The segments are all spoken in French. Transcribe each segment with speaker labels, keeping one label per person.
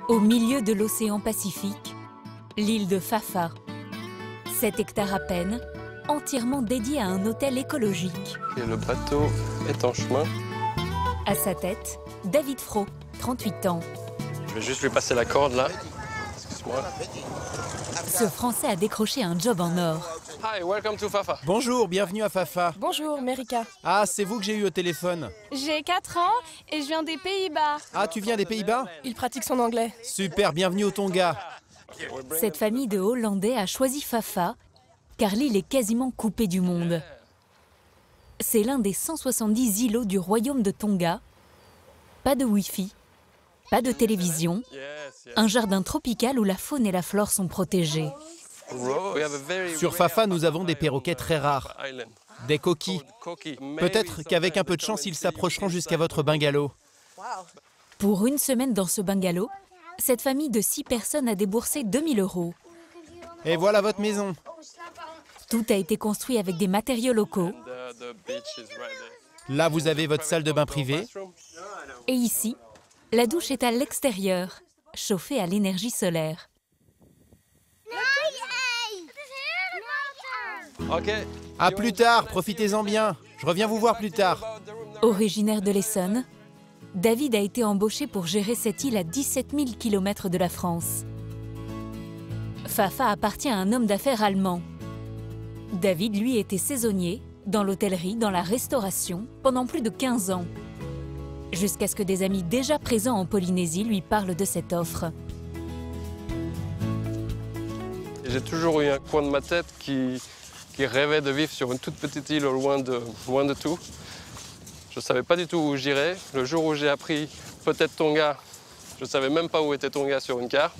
Speaker 1: Au milieu de l'océan Pacifique, l'île de Pha Pha. 7 hectares à peine, entièrement dédié à un hôtel écologique.
Speaker 2: Et le bateau est en chemin.
Speaker 1: À sa tête, David Fro, 38 ans.
Speaker 2: Je vais juste lui passer la corde là. Excuse-moi.
Speaker 1: Ce Français a décroché un job en or.
Speaker 2: Hi, welcome to Pha Pha.
Speaker 3: Bonjour, bienvenue à Pha Pha.
Speaker 4: Bonjour, Merika.
Speaker 3: Ah, c'est vous que j'ai eu au téléphone.
Speaker 4: J'ai 4 ans et je viens des Pays-Bas.
Speaker 3: Ah, tu viens des Pays-Bas?
Speaker 4: Il pratique son anglais.
Speaker 3: Super, bienvenue au Tonga.
Speaker 1: Cette famille de Hollandais a choisi Pha Pha car l'île est quasiment coupée du monde. C'est l'un des 170 îlots du royaume de Tonga. Pas de Wi-Fi, pas de télévision, un jardin tropical où la faune et la flore sont protégées.
Speaker 3: Sur Pha Pha, nous avons des perroquets très rares, des coquilles. Peut-être qu'avec un peu de chance, ils s'approcheront jusqu'à votre bungalow.
Speaker 1: Pour une semaine dans ce bungalow, cette famille de 6 personnes a déboursé 2000 €.
Speaker 3: Et voilà votre maison.
Speaker 1: Tout a été construit avec des matériaux locaux.
Speaker 3: Là, vous avez votre salle de bain privée.
Speaker 1: Et ici, la douche est à l'extérieur, chauffée à l'énergie solaire.
Speaker 2: Ok.
Speaker 3: À plus tard, profitez-en bien. Je reviens vous voir plus tard.
Speaker 1: Originaire de l'Essonne, David a été embauché pour gérer cette île à 17 000 km de la France. Pha Pha appartient à un homme d'affaires allemand. David, lui, était saisonnier, dans l'hôtellerie, dans la restauration, pendant plus de 15 ans. Jusqu'à ce que des amis déjà présents en Polynésie lui parlent de cette offre.
Speaker 2: J'ai toujours eu un coin de ma tête qui rêvait de vivre sur une toute petite île loin de tout. Je ne savais pas du tout où j'irais. Le jour où j'ai appris peut-être Tonga, je ne savais même pas où était Tonga sur une carte.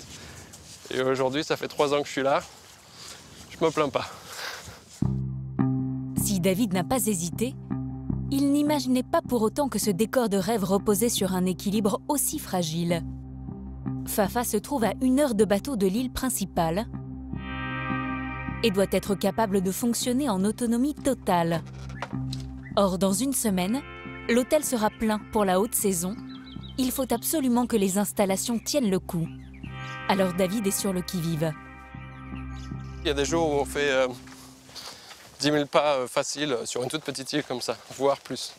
Speaker 2: Et aujourd'hui, ça fait 3 ans que je suis là. Je me plains pas.
Speaker 1: Si David n'a pas hésité, il n'imaginait pas pour autant que ce décor de rêve reposait sur un équilibre aussi fragile. Pha Pha se trouve à 1 heure de bateau de l'île principale et doit être capable de fonctionner en autonomie totale. Or, dans une semaine, l'hôtel sera plein pour la haute saison. Il faut absolument que les installations tiennent le coup. Alors David est sur le qui-vive.
Speaker 2: Il y a des jours où on fait 10 000 pas faciles sur une toute petite île comme ça, voire plus.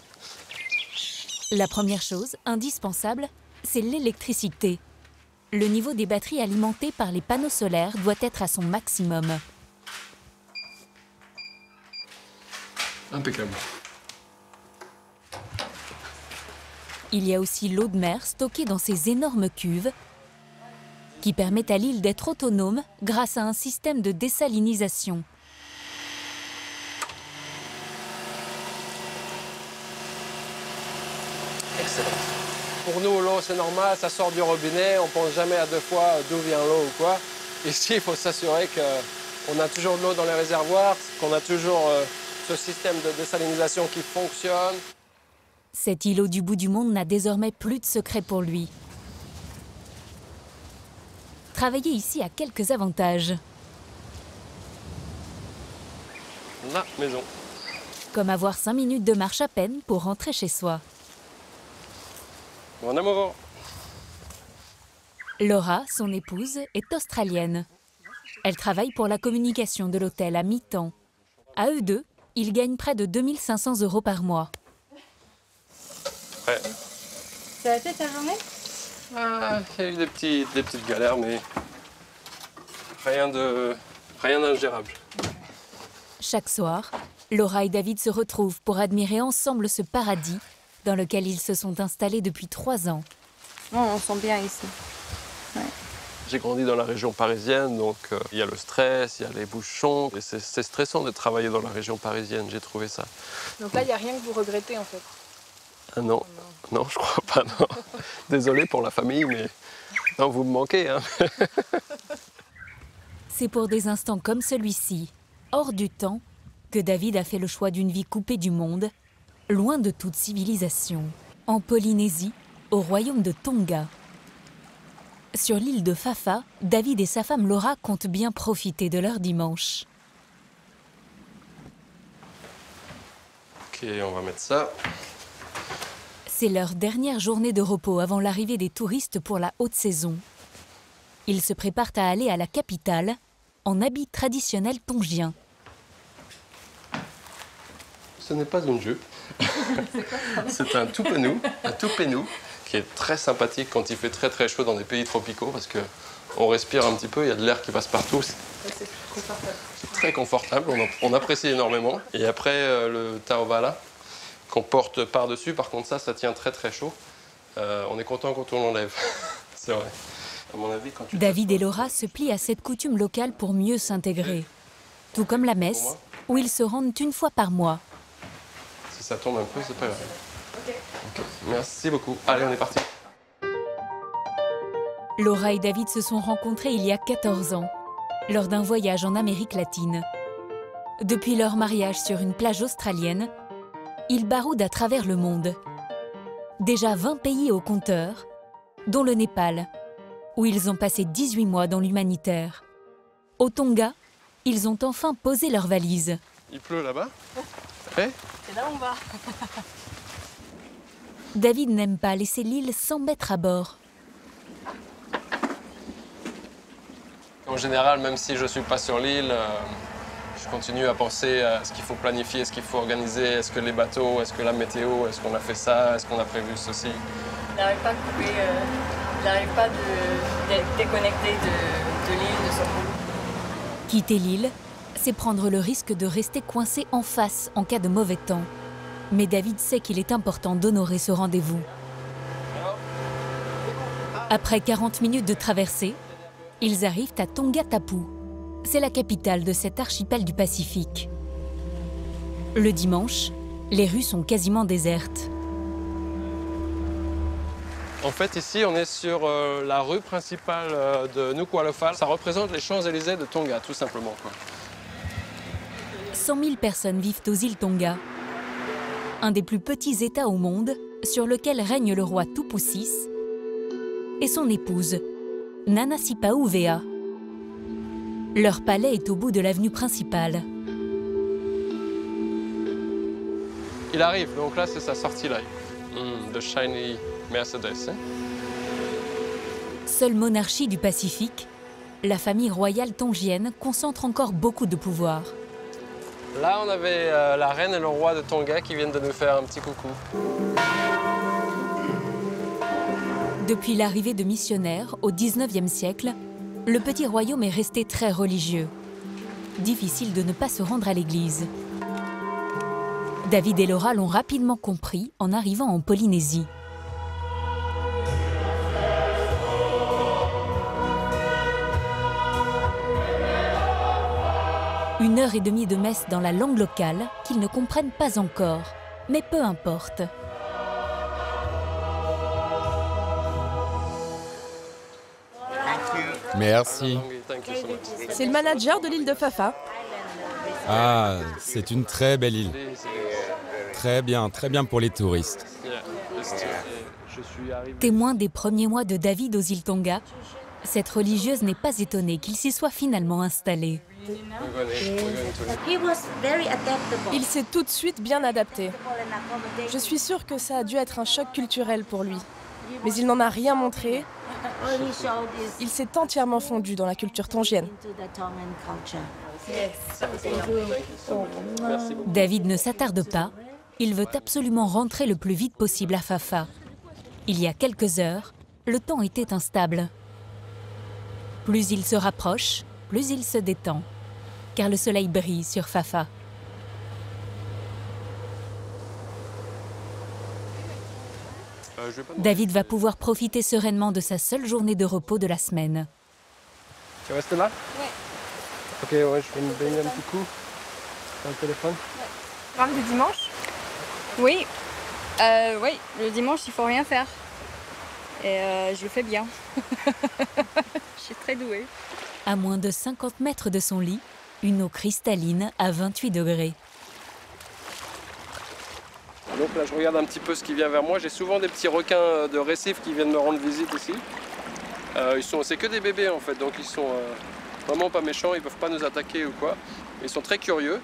Speaker 1: La première chose, indispensable, c'est l'électricité. Le niveau des batteries alimentées par les panneaux solaires doit être à son maximum.
Speaker 2: Impeccable.
Speaker 1: Il y a aussi l'eau de mer stockée dans ces énormes cuves qui permettent à l'île d'être autonome grâce à un système de désalinisation.
Speaker 2: Excellent. Pour nous, l'eau, c'est normal, ça sort du robinet, on ne pense jamais à 2 fois d'où vient l'eau ou quoi. Ici, il faut s'assurer qu'on a toujours de l'eau dans les réservoirs, qu'on a toujours ce système de désalinisation qui fonctionne.
Speaker 1: Cet îlot du bout du monde n'a désormais plus de secret pour lui. Travailler ici a quelques avantages,
Speaker 2: La maison.
Speaker 1: comme avoir 5 minutes de marche à peine pour rentrer chez soi.
Speaker 2: Mon amour.
Speaker 1: Laura, son épouse, est australienne. Elle travaille pour la communication de l'hôtel à mi-temps. À eux deux, ils gagnent près de 2 500 € par mois.
Speaker 2: Ouais.
Speaker 4: Ça a été ta journée?
Speaker 2: Il y a eu des petites galères, mais rien d'ingérable.
Speaker 1: Chaque soir, Laura et David se retrouvent pour admirer ensemble ce paradis dans lequel ils se sont installés depuis 3 ans.
Speaker 4: Non, on sent bien ici. Ouais.
Speaker 2: J'ai grandi dans la région parisienne, donc il y a le stress, il y a les bouchons. Et c'est stressant de travailler dans la région parisienne, j'ai trouvé ça.
Speaker 4: Donc là, il n'y a rien que vous regrettez en fait.
Speaker 2: Ah non, non, je crois pas, non. Désolé pour la famille, mais non, vous me manquez, hein.
Speaker 1: C'est pour des instants comme celui-ci, hors du temps, que David a fait le choix d'une vie coupée du monde, loin de toute civilisation, en Polynésie, au royaume de Tonga. Sur l'île de Pha Pha, David et sa femme Laura comptent bien profiter de leur dimanche.
Speaker 2: Ok, on va mettre ça.
Speaker 1: C'est leur dernière journée de repos avant l'arrivée des touristes pour la haute saison. Ils se préparent à aller à la capitale en habits traditionnels tongiens.
Speaker 2: Ce n'est pas une jupe. C'est un tupenou, qui est très sympathique quand il fait très très chaud dans des pays tropicaux parce qu'on respire un petit peu, il y a de l'air qui passe partout.
Speaker 4: C'est confortable.
Speaker 2: C'est très confortable, on apprécie énormément. Et après, le taovala qu'on porte par-dessus, par contre ça tient très très chaud. On est content quand on l'enlève, c'est vrai. À mon avis, quand
Speaker 1: David et Laura se plient à cette coutume locale pour mieux s'intégrer. Tout comme la messe, où ils se rendent une fois par mois.
Speaker 2: Si ça tombe un peu, c'est pas grave. Okay. Merci beaucoup. Allez, on est parti.
Speaker 1: Laura et David se sont rencontrés il y a 14 ans, lors d'un voyage en Amérique latine. Depuis leur mariage sur une plage australienne, ils baroudent à travers le monde. Déjà 20 pays au compteur, dont le Népal, où ils ont passé 18 mois dans l'humanitaire. Au Tonga, ils ont enfin posé leurs valises.
Speaker 2: Il pleut là-bas? Hey.
Speaker 4: C'est là où on va.
Speaker 1: David n'aime pas laisser l'île sans mettre à bord.
Speaker 2: En général, même si je ne suis pas sur l'île, je continue à penser à ce qu'il faut planifier, ce qu'il faut organiser. Est-ce que les bateaux, est-ce que la météo, est-ce qu'on a fait ça, est-ce qu'on a prévu ceci?
Speaker 4: J'arrive pas à couper, j'arrive pas d'être déconnecté de l'île, de son boulot.
Speaker 1: Quitter l'île, c'est prendre le risque de rester coincé en face en cas de mauvais temps. Mais David sait qu'il est important d'honorer ce rendez-vous. Après 40 minutes de traversée, ils arrivent à Tonga Tapu. C'est la capitale de cet archipel du Pacifique. Le dimanche, les rues sont quasiment désertes.
Speaker 2: En fait, ici, on est sur la rue principale de Nuku'alofa. Ça représente les Champs-Élysées de Tonga, tout simplement, quoi.
Speaker 1: 100 000 personnes vivent aux îles Tonga, un des plus petits États au monde, sur lequel règne le roi Tupu VI et son épouse, Nana Sipa'u-Vea. Leur palais est au bout de l'avenue principale.
Speaker 2: Il arrive, donc là, c'est sa sortie live. The shiny Mercedes. Hein?
Speaker 1: Seule monarchie du Pacifique, la famille royale tongienne concentre encore beaucoup de pouvoir.
Speaker 2: Là, on avait la reine et le roi de Tonga qui viennent de nous faire un petit coucou.
Speaker 1: Depuis l'arrivée de missionnaires au XIXe siècle, le petit royaume est resté très religieux. Difficile de ne pas se rendre à l'église. David et Laura l'ont rapidement compris en arrivant en Polynésie. Une heure et demie de messe dans la langue locale qu'ils ne comprennent pas encore, mais peu importe.
Speaker 5: Merci.
Speaker 4: C'est le manager de l'île de Fafa.
Speaker 5: Ah, c'est une très belle île. Très bien pour les touristes.
Speaker 1: Témoin des premiers mois de David aux îles Tonga, cette religieuse n'est pas étonnée qu'il s'y soit finalement installé.
Speaker 4: Il s'est tout de suite bien adapté. Je suis sûre que ça a dû être un choc culturel pour lui. Mais il n'en a rien montré. Il s'est entièrement fondu dans la culture tongienne.
Speaker 1: David ne s'attarde pas. Il veut absolument rentrer le plus vite possible à Fafa. Il y a quelques heures, le temps était instable. Plus il se rapproche, plus il se détend, car le soleil brille sur Fafa. David va pouvoir profiter sereinement de sa seule journée de repos de la semaine.
Speaker 2: Tu restes là?
Speaker 4: Oui.
Speaker 2: Ok, ouais, je vais me baigner un petit coup. T'as le téléphone?
Speaker 4: Programme du dimanche?
Speaker 6: Oui. Oui, le dimanche, il faut rien faire. Et je le fais bien. Je suis très douée.
Speaker 1: À moins de 50 mètres de son lit, une eau cristalline à 28 degrés.
Speaker 2: Donc là, je regarde un petit peu ce qui vient vers moi. J'ai souvent des petits requins de récif qui viennent me rendre visite ici. C'est que des bébés en fait, donc ils sont vraiment pas méchants, ils peuvent pas nous attaquer ou quoi. Ils sont très curieux.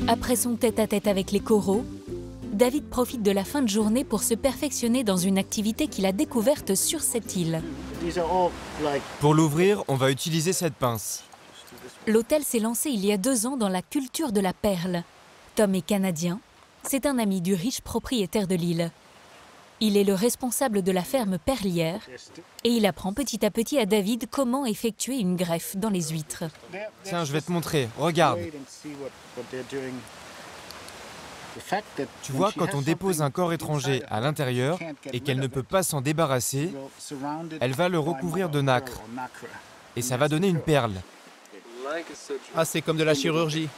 Speaker 1: Après son tête-à-tête avec les coraux, David profite de la fin de journée pour se perfectionner dans une activité qu'il a découverte sur cette île.
Speaker 7: Pour l'ouvrir, on va utiliser cette pince.
Speaker 1: L'hôtel s'est lancé il y a 2 ans dans la culture de la perle. Tom est canadien, c'est un ami du riche propriétaire de l'île. Il est le responsable de la ferme perlière et il apprend petit à petit à David comment effectuer une greffe dans les huîtres.
Speaker 7: Tiens, je vais te montrer, regarde. Tu vois, quand on dépose un corps étranger à l'intérieur et qu'elle ne peut pas s'en débarrasser, elle va le recouvrir de nacre. Et ça va donner une perle.
Speaker 3: Ah, c'est comme de la chirurgie.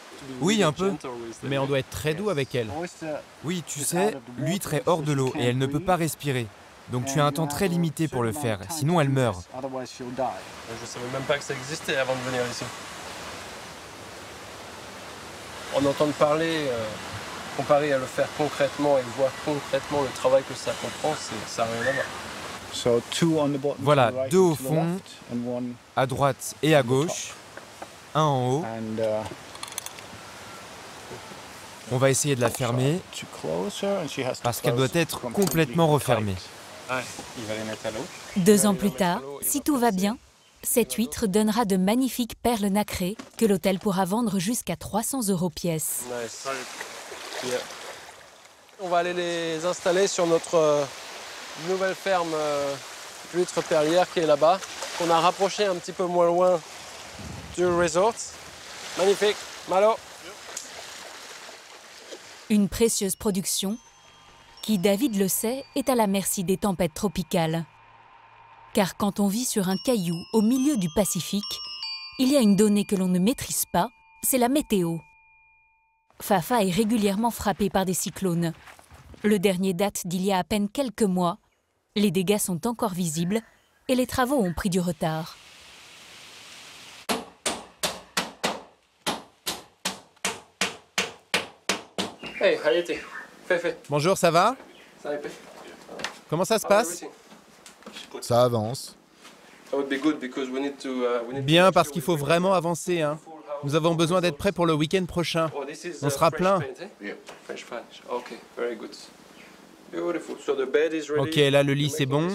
Speaker 7: Oui, un peu.
Speaker 3: Mais on doit être très doux avec elle.
Speaker 7: Oui, tu sais, l'huître est hors de l'eau et elle ne peut pas respirer. Donc tu as un temps très limité pour le faire, sinon elle meurt.
Speaker 2: Je ne savais même pas que ça existait avant de venir ici. En entendre parler, comparé à le faire concrètement et voir concrètement le travail que ça comprend, ça n'a rien à voir.
Speaker 7: Voilà, 2 au fond, à droite et à gauche, 1 en haut. On va essayer de la fermer parce qu'elle doit être complètement refermée.
Speaker 1: 2 ans plus tard, si tout va bien, cette huître donnera de magnifiques perles nacrées que l'hôtel pourra vendre jusqu'à 300 € pièce.
Speaker 2: Nice. Yeah. On va aller les installer sur notre nouvelle ferme d'huîtres perlières qui est là-bas, qu'on a rapproché un petit peu moins loin du resort. Magnifique, Malo.
Speaker 1: Une précieuse production qui, David le sait, est à la merci des tempêtes tropicales. Car quand on vit sur un caillou au milieu du Pacifique, il y a une donnée que l'on ne maîtrise pas, c'est la météo. Fafa est régulièrement frappé par des cyclones. Le dernier date d'il y a à peine quelques mois. Les dégâts sont encore visibles et les travaux ont pris du retard.
Speaker 2: Hey, Hayati. Fefe.
Speaker 3: Bonjour, ça va? Comment ça se passe?
Speaker 8: Ça avance.
Speaker 3: Bien, parce qu'il faut vraiment avancer, hein. Nous avons besoin d'être prêts pour le week-end prochain. On sera plein. Ok, là le lit c'est bon.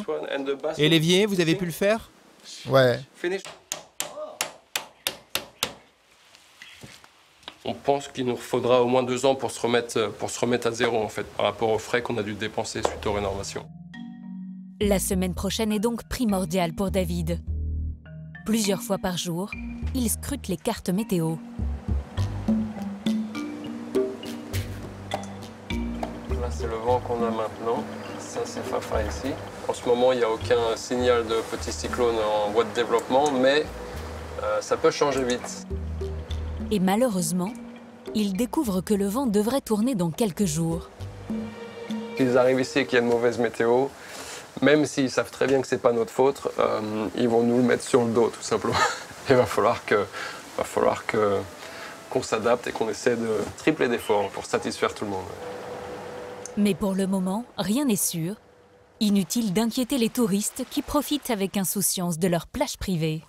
Speaker 3: Et l'évier, vous avez pu le faire?
Speaker 8: Ouais.
Speaker 2: On pense qu'il nous faudra au moins 2 ans pour se remettre à zéro en fait, par rapport aux frais qu'on a dû dépenser suite aux rénovations.
Speaker 1: La semaine prochaine est donc primordiale pour David. Plusieurs fois par jour, il scrute les cartes météo.
Speaker 2: Là, c'est le vent qu'on a maintenant. Ça, c'est Fafa ici. En ce moment, il n'y a aucun signal de petit cyclone en voie de développement, mais ça peut changer vite.
Speaker 1: Et malheureusement, il découvre que le vent devrait tourner dans quelques jours.
Speaker 2: S'ils arrivent ici et qu'il y a une mauvaise météo, même s'ils savent très bien que ce n'est pas notre faute, ils vont nous le mettre sur le dos, tout simplement. Il va falloir qu'on s'adapte et qu'on essaie de tripler d'efforts pour satisfaire tout le monde.
Speaker 1: Mais pour le moment, rien n'est sûr. Inutile d'inquiéter les touristes qui profitent avec insouciance de leur plage privée.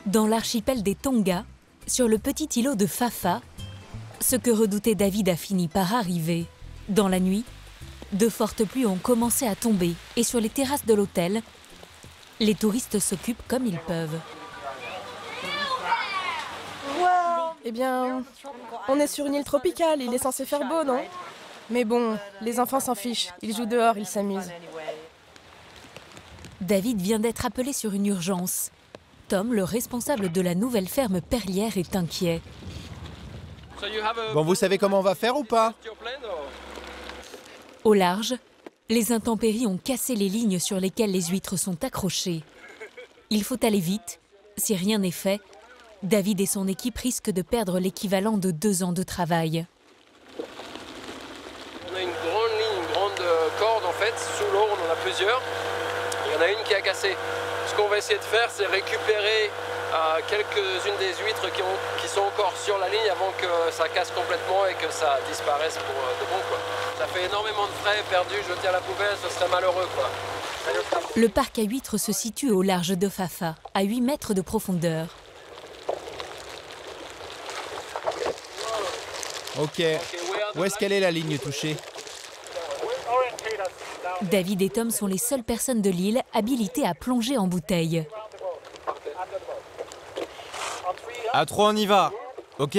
Speaker 1: Dans l'archipel des Tonga, sur le petit îlot de Fafa, ce que redoutait David a fini par arriver. Dans la nuit, de fortes pluies ont commencé à tomber et sur les terrasses de l'hôtel, les touristes s'occupent comme ils peuvent.
Speaker 4: Eh bien, on est sur une île tropicale, il est censé faire beau, non? Mais bon, les enfants s'en fichent, ils jouent dehors, ils s'amusent.
Speaker 1: David vient d'être appelé sur une urgence. Tom, le responsable de la nouvelle ferme perlière, est inquiet.
Speaker 3: Bon, vous savez comment on va faire ou pas?
Speaker 1: Au large, les intempéries ont cassé les lignes sur lesquelles les huîtres sont accrochées. Il faut aller vite. Si rien n'est fait, David et son équipe risquent de perdre l'équivalent de 2 ans de travail.
Speaker 2: On a une grande ligne, une grande corde en fait. Sous l'eau, on en a plusieurs. Il y en a une qui a cassé. Ce qu'on va essayer de faire, c'est récupérer quelques-unes des huîtres qui sont encore sur la ligne avant que ça casse complètement et que ça disparaisse pour de bon, quoi. Ça fait énormément de frais perdus, jeter à la poubelle, ce serait malheureux, quoi.
Speaker 1: Le parc à huîtres se situe au large de Fafa, à 8 mètres de profondeur.
Speaker 3: Ok. Où est-ce qu'elle est la ligne touchée?
Speaker 1: David et Tom sont les seules personnes de l'île habilitées à plonger en bouteille.
Speaker 7: À 3, on y va. Ok?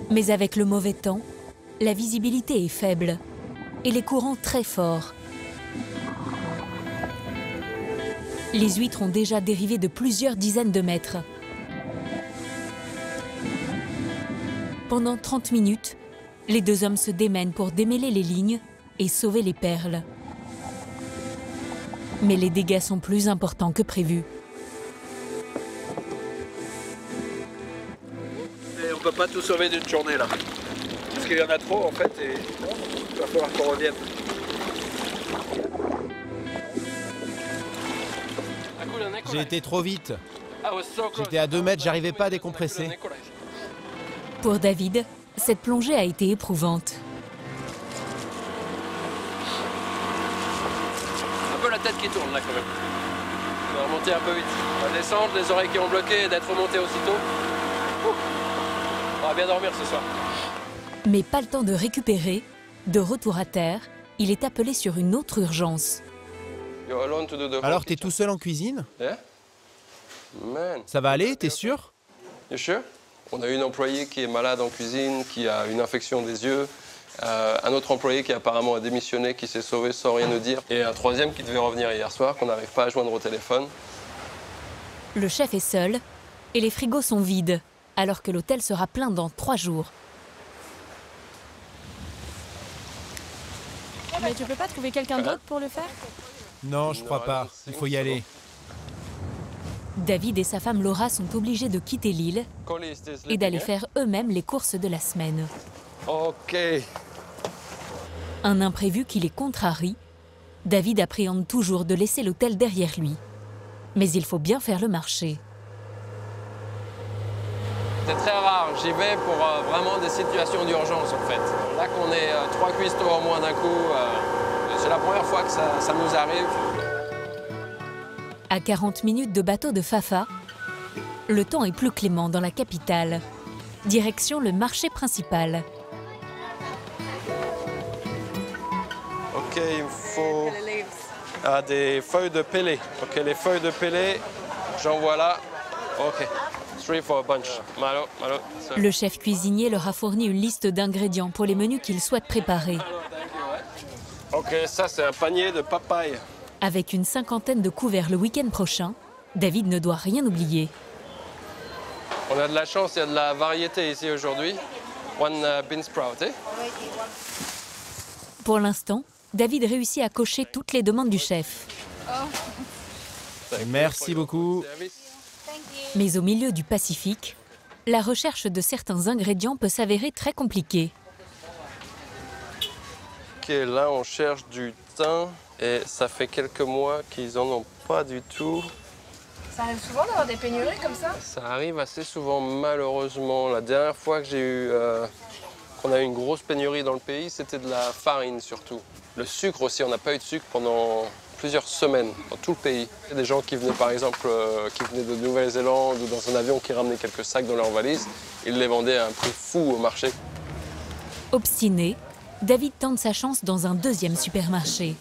Speaker 1: Mais avec le mauvais temps, la visibilité est faible et les courants très forts. Les huîtres ont déjà dérivé de plusieurs dizaines de mètres. Pendant 30 minutes, les deux hommes se démènent pour démêler les lignes et sauver les perles. Mais les dégâts sont plus importants que prévu.
Speaker 9: Et on ne peut pas tout sauver d'une journée là. Parce qu'il y en a trop en fait et il va falloir qu'on revienne.
Speaker 3: J'ai été trop vite. J'étais à 2 mètres, j'arrivais pas à décompresser.
Speaker 1: Pour David, cette plongée a été éprouvante.
Speaker 2: Un peu la tête qui tourne là quand même. On va remonter un peu vite. On va descendre, les oreilles qui ont bloqué et d'être remonté aussitôt. On va bien dormir ce soir.
Speaker 1: Mais pas le temps de récupérer. De retour à terre, il est appelé sur une autre urgence.
Speaker 3: Alors t'es tout seul en cuisine? Ça va aller, t'es sûr?
Speaker 2: On a une employée qui est malade en cuisine, qui a une infection des yeux, un autre employé qui apparemment a démissionné, qui s'est sauvé sans rien nous dire, et un troisième qui devait revenir hier soir, qu'on n'arrive pas à joindre au téléphone.
Speaker 1: Le chef est seul et les frigos sont vides, alors que l'hôtel sera plein dans 3 jours.
Speaker 4: Mais tu peux pas trouver quelqu'un d'autre pour le faire?
Speaker 3: Non, je crois pas. Il faut y aller.
Speaker 1: David et sa femme Laura sont obligés de quitter l'île et d'aller faire eux-mêmes les courses de la semaine.
Speaker 2: Ok.
Speaker 1: Un imprévu qui les contrarie. David appréhende toujours de laisser l'hôtel derrière lui. Mais il faut bien faire le marché.
Speaker 2: C'est très rare, j'y vais pour vraiment des situations d'urgence en fait. Là qu'on est 3 cuistots en moins d'un coup, c'est la première fois que ça nous arrive.
Speaker 1: À 40 minutes de bateau de Fafa, le temps est plus clément dans la capitale. Direction le marché principal.
Speaker 2: Ok, il me faut des feuilles de pélé. Ok, les feuilles de pélé, j'en vois là. Ok. 3 for a bunch. Malo.
Speaker 1: Le chef cuisinier leur a fourni une liste d'ingrédients pour les menus qu'ils souhaitent préparer.
Speaker 2: Ok, ça c'est un panier de papaye.
Speaker 1: Avec une 50aine de couverts le week-end prochain, David ne doit rien oublier.
Speaker 2: On a de la chance, il y a de la variété ici aujourd'hui. One bean sprout, eh?
Speaker 1: Pour l'instant, David réussit à cocher toutes les demandes du chef.
Speaker 3: Merci beaucoup.
Speaker 1: Mais au milieu du Pacifique, la recherche de certains ingrédients peut s'avérer très compliquée.
Speaker 2: Ok, là on cherche du thym et ça fait quelques mois qu'ils en ont pas du tout.
Speaker 4: Ça arrive souvent d'avoir des pénuries comme ça?
Speaker 2: Ça arrive assez souvent malheureusement. La dernière fois que qu'on a eu une grosse pénurie dans le pays, c'était de la farine surtout. Le sucre aussi, on n'a pas eu de sucre pendant plusieurs semaines dans tout le pays. Il y a des gens qui venaient par exemple qui venaient de Nouvelle-Zélande ou dans un avion qui ramenaient quelques sacs dans leur valise. Ils les vendaient à un prix fou au marché.
Speaker 1: Obstiné, David tente sa chance dans un deuxième supermarché.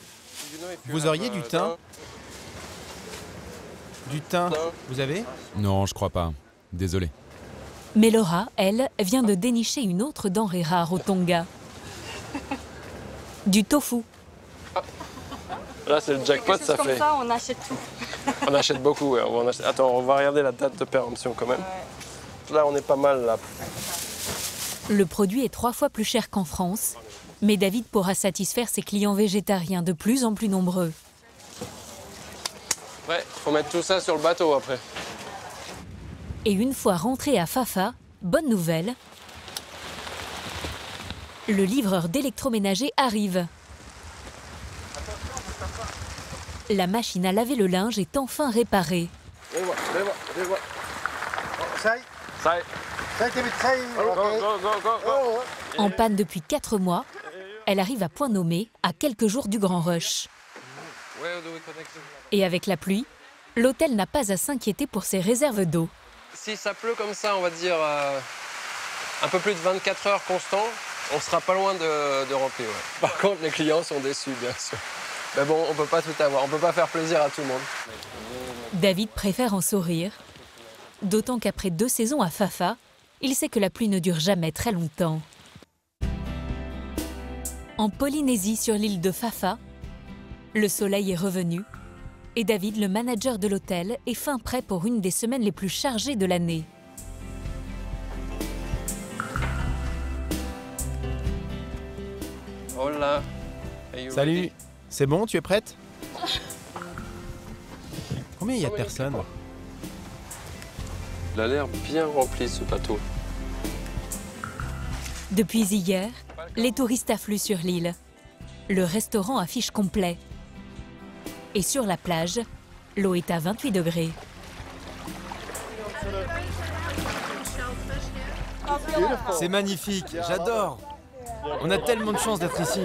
Speaker 3: Vous auriez du thym? Du thym, vous avez?
Speaker 5: Non, je crois pas. Désolé.
Speaker 1: Mais Laura, elle, vient de dénicher une autre denrée rare au Tonga. Du tofu.
Speaker 2: Là, c'est le jackpot, ça fait.
Speaker 6: Comme ça, on achète tout.
Speaker 2: On achète beaucoup, ouais. Attends, on va regarder la date de péremption quand même. Ouais. Là, on est pas mal, là.
Speaker 1: Le produit est 3 fois plus cher qu'en France, mais David pourra satisfaire ses clients végétariens de plus en plus nombreux.
Speaker 2: Ouais, faut mettre tout ça sur le bateau après.
Speaker 1: Et une fois rentré à Fafa, bonne nouvelle, le livreur d'électroménager arrive. La machine à laver le linge est enfin réparée. En panne depuis 4 mois, elle arrive à point nommé, à quelques jours du grand rush. Et avec la pluie, l'hôtel n'a pas à s'inquiéter pour ses réserves d'eau.
Speaker 2: Si ça pleut comme ça, on va dire un peu plus de 24 heures constant, on sera pas loin de remplir. Ouais. Par contre, les clients sont déçus, bien sûr. Mais bon, on peut pas tout avoir, on peut pas faire plaisir à tout le monde.
Speaker 1: David préfère en sourire, d'autant qu'après 2 saisons à Fafa, il sait que la pluie ne dure jamais très longtemps. En Polynésie, sur l'île de Fafa, le soleil est revenu et David, le manager de l'hôtel, est fin prêt pour une des semaines les plus chargées de l'année.
Speaker 2: Hola.
Speaker 3: Salut, c'est bon, tu es prête? Combien il y a de personnes?
Speaker 2: Il a l'air bien rempli ce bateau.
Speaker 1: Depuis hier, les touristes affluent sur l'île. Le restaurant affiche complet. Et sur la plage, l'eau est à 28 degrés.
Speaker 7: C'est magnifique, j'adore. On a tellement de chance d'être ici.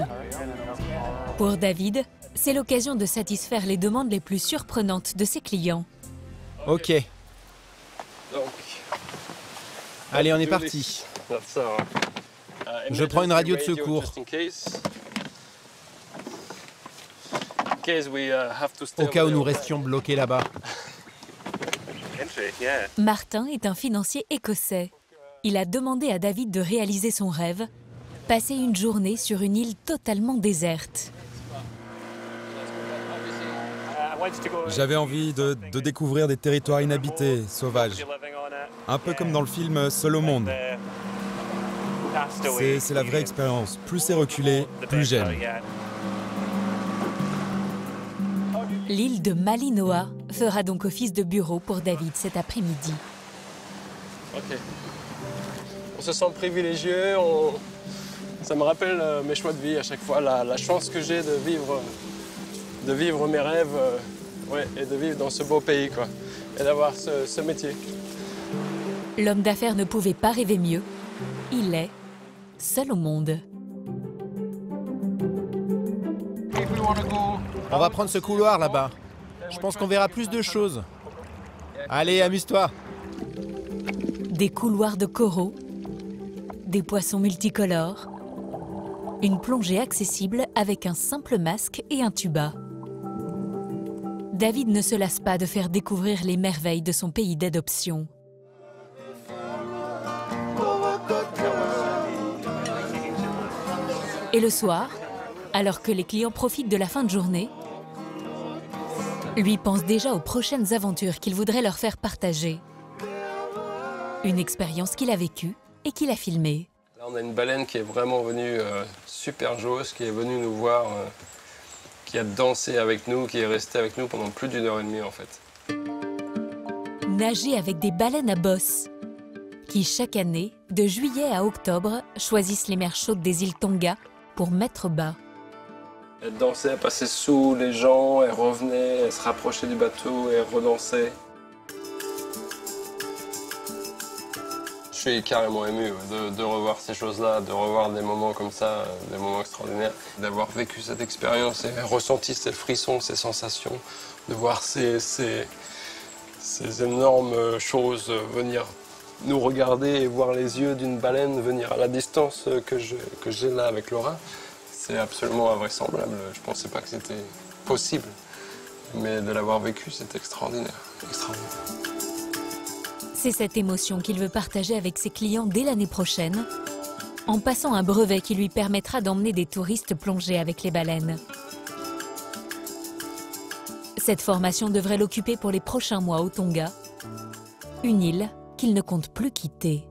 Speaker 1: Pour David, c'est l'occasion de satisfaire les demandes les plus surprenantes de ses clients.
Speaker 3: Ok.
Speaker 2: Donc,
Speaker 3: allez, on est parti. Je prends une radio de secours. Au cas où nous restions bloqués là-bas.
Speaker 1: Martin est un financier écossais. Il a demandé à David de réaliser son rêve, passer une journée sur une île totalement déserte.
Speaker 5: J'avais envie de découvrir des territoires inhabités, sauvages. Un peu comme dans le film Seul au monde. C'est la vraie expérience. Plus c'est reculé, plus j'aime.
Speaker 1: L'île de Malinoa fera donc office de bureau pour David cet après-midi.
Speaker 2: Ok. On se sent privilégié, ça me rappelle mes choix de vie à chaque fois, la chance que j'ai de vivre mes rêves et de vivre dans ce beau pays, quoi, et d'avoir ce métier.
Speaker 1: L'homme d'affaires ne pouvait pas rêver mieux. Il est seul au monde.
Speaker 3: On va prendre ce couloir là-bas. Je pense qu'on verra plus de choses. Allez, amuse-toi.
Speaker 1: Des couloirs de coraux, des poissons multicolores, une plongée accessible avec un simple masque et un tuba. David ne se lasse pas de faire découvrir les merveilles de son pays d'adoption. Et le soir, alors que les clients profitent de la fin de journée, lui pense déjà aux prochaines aventures qu'il voudrait leur faire partager. Une expérience qu'il a vécue et qu'il a filmée.
Speaker 2: Là, on a une baleine qui est vraiment venue super josse, qui est venue nous voir, qui a dansé avec nous, qui est restée avec nous pendant plus d'1 heure et demie en fait.
Speaker 1: Nager avec des baleines à bosse, qui chaque année, de juillet à octobre, choisissent les mers chaudes des îles Tonga pour mettre bas.
Speaker 2: Elle dansait, elle passait sous les gens, elle revenait, elle se rapprochait du bateau et elle redansait. Je suis carrément ému de revoir ces choses-là, de revoir des moments comme ça, des moments extraordinaires. D'avoir vécu cette expérience et ressenti ces frissons, ces sensations, de voir ces énormes choses venir nous regarder et voir les yeux d'une baleine venir à la distance que j'ai là avec Laura. C'est absolument invraisemblable. Je ne pensais pas que c'était possible. Mais de l'avoir vécu, c'est extraordinaire.
Speaker 1: C'est cette émotion qu'il veut partager avec ses clients dès l'année prochaine, en passant un brevet qui lui permettra d'emmener des touristes plonger avec les baleines. Cette formation devrait l'occuper pour les prochains mois au Tonga, une île qu'il ne compte plus quitter.